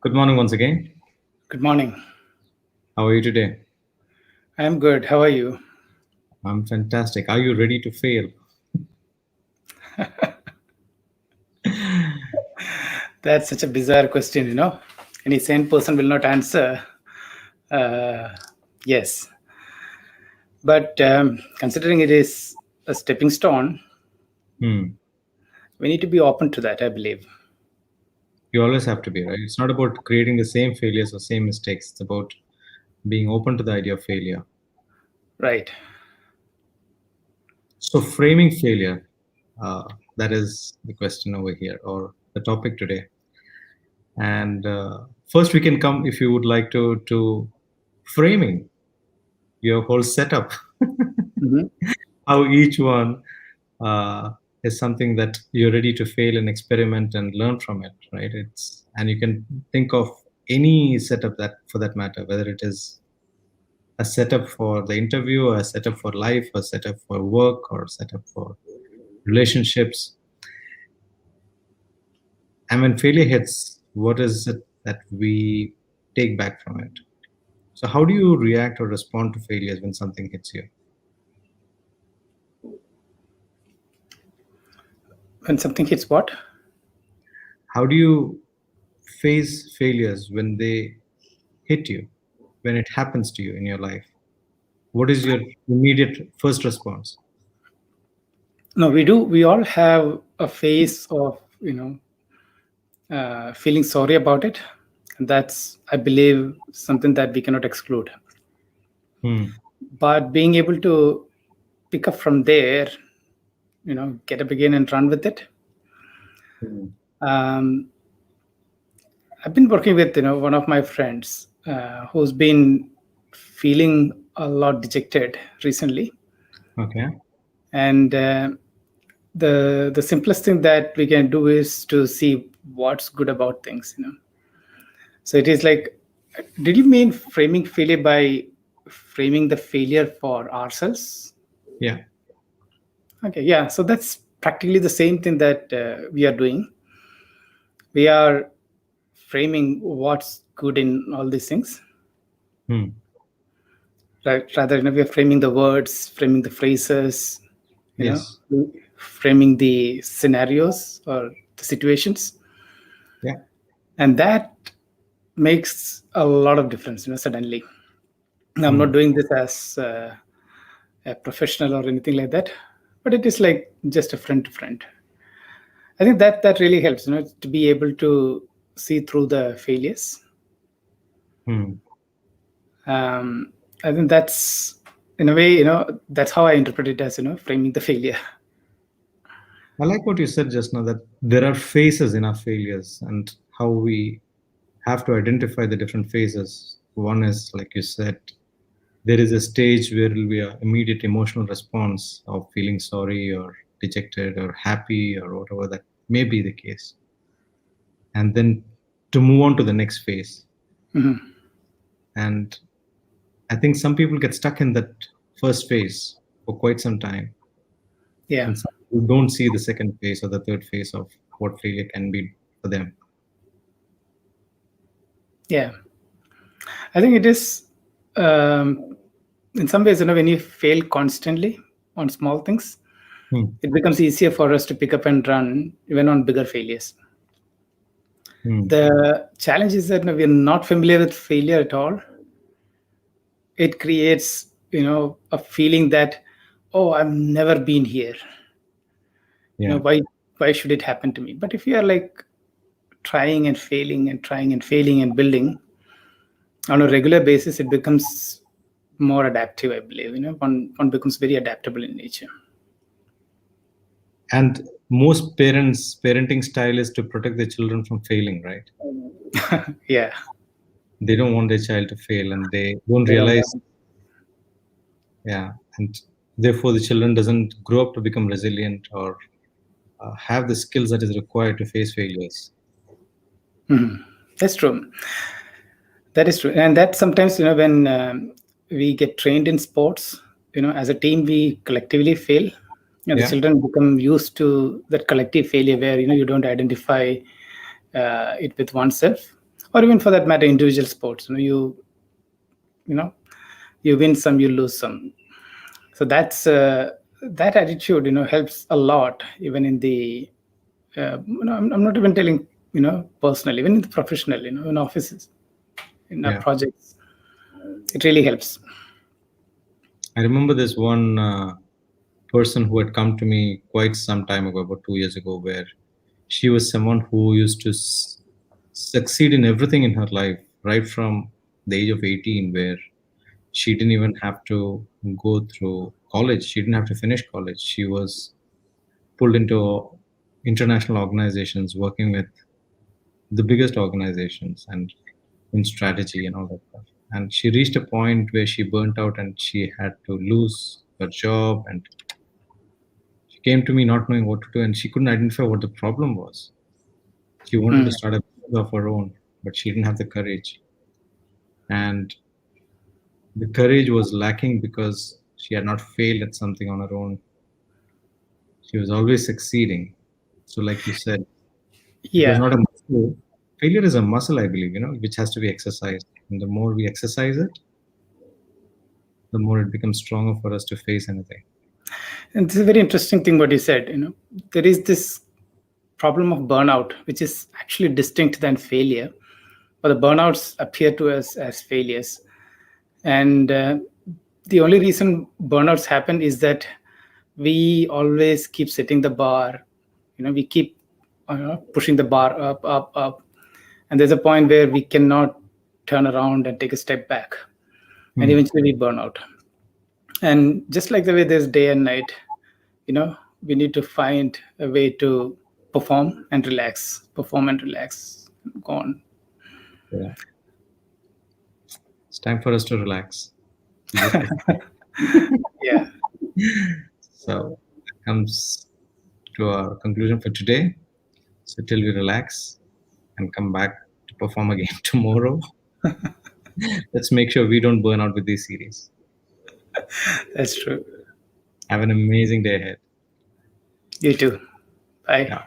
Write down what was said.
Good morning once again. Good morning. How are you today? I am good. How are you? I'm fantastic. Are you ready to fail? That's such a bizarre question. Any sane person will not answer. Uh, yes. But considering it is a stepping stone, Hmm. we need to be open to that, I believe. You always have to be, right? It's not about creating the same failures or same mistakes. It's about being open to the idea of failure. Right. So, framing failure, that is the question over here or the topic today. And first, we can come if you would like to framing your whole setup, Mhm. how each one uh, is something that you're ready to fail and experiment and learn from it, right? It's and you can think of any setup that for that matter, whether it is a setup for the interview, or a setup for life, or a setup for work, or a setup for relationships. And when failure hits, what is it that we take back from it? So how do you react or respond to failures when something hits you? When something hits what? How do you face failures when they hit you, when it happens to you in your life? What is your immediate first response? No, we do. We all have a phase of, feeling sorry about it. And that's, I believe, something that we cannot exclude. Hmm. But being able to pick up from there, get up again and run with it. Hmm. um, I've been working with one of my friends who's been feeling a lot dejected recently, Okay. and the simplest thing that we can do is to see what's good about things. So it is like, did you mean framing failure by framing the failure for ourselves? Yeah. Okay, yeah. So that's practically the same thing that we are doing. We are framing what's good in all these things, Hmm. right? Rather, we are framing the words, framing the phrases, you know Yes. framing the scenarios or the situations, Yeah. and that makes a lot of difference, suddenly. I'm not Hmm. doing this as a professional or anything like that, but it is like just a friend to friend. I think that really helps, to be able to see through the failures. Hmm. um, I think that's, in a way, that's how I interpret it, as framing the failure. I like what you said just now that there are phases in our failures and how we have to identify the different phases. One is, like you said, there is a stage where will be an immediate emotional response of feeling sorry or dejected or happy or whatever that may be the case. And then to move on to the next phase. Mhm. And I think some people get stuck in that first phase for quite some time. Yeah. And some people don't see the second phase or the third phase of what failure can be for them. Yeah, I think it is, um, in some ways, when you fail constantly on small things, Hmm. it becomes easier for us to pick up and run even on bigger failures. Hmm. The challenge is that, we're not familiar with failure at all. It creates, a feeling that, oh, I've never been here. Yeah. Why should it happen to me? But if you are like trying and failing and trying and failing and building on a regular basis, it becomes more adaptive, I believe. One becomes very adaptable in nature. And most parents' parenting style is to protect their children from failing, right? Yeah. They don't want their child to fail and they don't They don't realize, want- yeah. And therefore, the children doesn't grow up to become resilient or have the skills that is required to face failures. Mhm. That's true. That is true. And that sometimes, when we get trained in sports, as a team, we collectively fail. The Yeah. children become used to that collective failure where, you don't identify it with oneself. or even for that matter, individual sports. You know, you win some, you lose some. So that attitude, helps a lot, even in the I'm not even telling, personal, even in the professional, in offices, in our Yeah. projects, it really helps. I remember this one person who had come to me quite some time ago, about 2 years ago, where she was someone who used to succeed in everything in her life, right from the age of 18, where she didn't even have to go through college. She didn't have to finish college. She was pulled into international organizations, working with the biggest organizations and in strategy and all that stuff. And she reached a point where she burnt out and she had to lose her job. And she came to me not knowing what to do, and she couldn't identify what the problem was. She wanted to Mm. start a business of her own, but she didn't have the courage. And the courage was lacking because she had not failed at something on her own. She was always succeeding. So, like you said, it was Yeah. not a muscle. Failure is a muscle, I believe, which has to be exercised. And the more we exercise it, the more it becomes stronger for us to face anything. And this is a very interesting thing what you said. There is this problem of burnout, which is actually distinct than failure, but the burnouts appear to us as failures. And the only reason burnouts happen is that we always keep setting the bar. We keep pushing the bar up, up, up, and there's a point where we cannot turn around and take a step back, and Hmm. eventually we burn out. And just like the way there's day and night, we need to find a way to perform and relax, go on. Yeah. It's time for us to relax. We just Yeah. so that comes to our conclusion for today. So till we relax and come back to perform again tomorrow, let's make sure we don't burn out with this series. That's true. Have an amazing day ahead. You too. Bye. Yeah.